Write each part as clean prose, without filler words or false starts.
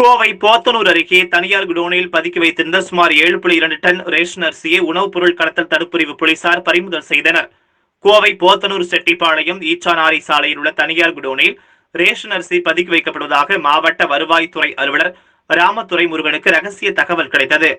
கோவை போத்தனூர் அருகே தனியார் குடோனில் பதுக்கி வைத்திருந்த சுமார் 7.2 டன் ரேஷன் அரிசியை உணவுப் பொருள் கடத்தல் தடுப்புப்பிரிவு போலீசார் பறிமுதல் செய்தனர். கோவை போத்தனூர் செட்டிப்பாளையம் ஈச்சானாரி சாலையில் உள்ள தனியார் குடோனில் ரேஷன் அரிசி பதுக்கி வைக்கப்படுவதாக மாவட்ட வருவாய்த்துறை அலுவலர் ராமதுரை முருகனுக்கு ரகசிய தகவல் கிடைத்தது.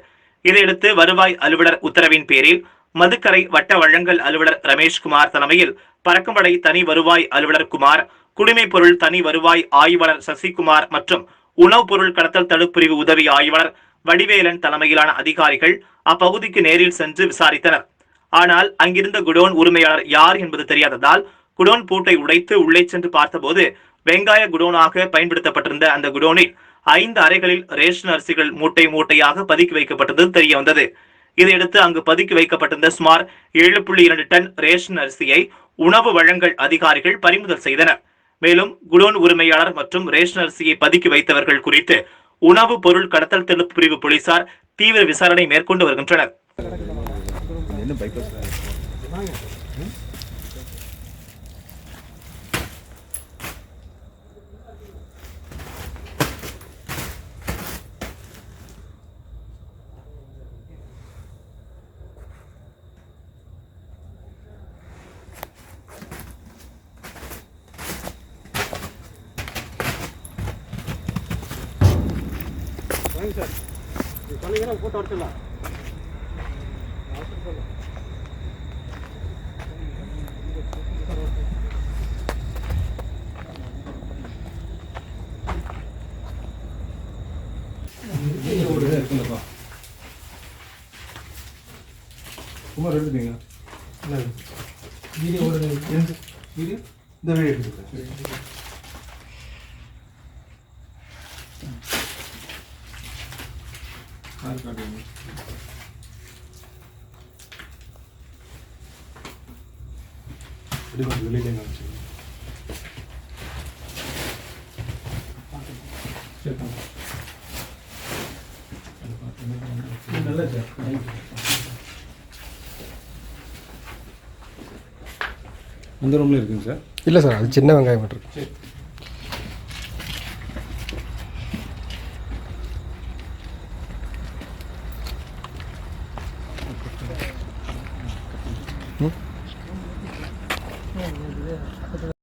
இதையடுத்து வருவாய் அலுவலர் உத்தரவின் பேரில் மதுக்கரை வட்ட வழங்கல் அலுவலர் ரமேஷ்குமார் தலைமையில் பறக்கும்படை தனி வருவாய் அலுவலர் குமார், குடிமைப் பொருள் தனி வருவாய் ஆய்வாளர் சசிகுமார் மற்றும் உணவுப் பொருள் கடத்தல் தடுப்புப்பிரிவு உதவி ஆய்வாளர் வடிவேலன் தலைமையிலான அதிகாரிகள் அப்பகுதிக்கு நேரில் சென்று விசாரித்தனர். ஆனால் அங்கிருந்த குடோன் உரிமையாளர் யார் என்பது தெரியாததால் குடோன் பூட்டை உடைத்து உள்ளே சென்று பார்த்தபோது வெங்காய குடோனாக பயன்படுத்தப்பட்டிருந்த அந்த குடோனில் 5 அறைகளில் ரேஷன் அரிசிகள் மூட்டை மூட்டையாக பதுக்கி வைக்கப்பட்டது தெரிய வந்தது. இதையடுத்து அங்கு பதுக்கி வைக்கப்பட்டிருந்த சுமார் 7.2 டன் ரேஷன் அரிசியை உணவு வழங்கல் அதிகாரிகள் பறிமுதல் செய்தனர். மேலும் குடோன் உரிமையாளர் மற்றும் ரேஷன் அரிசியை பதுக்கி வைத்தவர்கள் குறித்து உணவு பொருள் கடத்தல் தடுப்பு பிரிவு போலீசார் தீவிர விசாரணை மேற்கொண்டு வருகின்றனர். சார் சொன்னீங்கன்னா போட்டோ எடுத்துடலாம். குமார் எடுத்துட்டீங்களா? வீடியோ வீடியோ இந்த வீடியோ எடுத்துக்கிறேன். வெளியில நல்ல சார். அந்த ரூம்ல இருக்குங்க சார். இல்லை சார், அது சின்ன வெங்காயம் மட்டும் இருக்கு.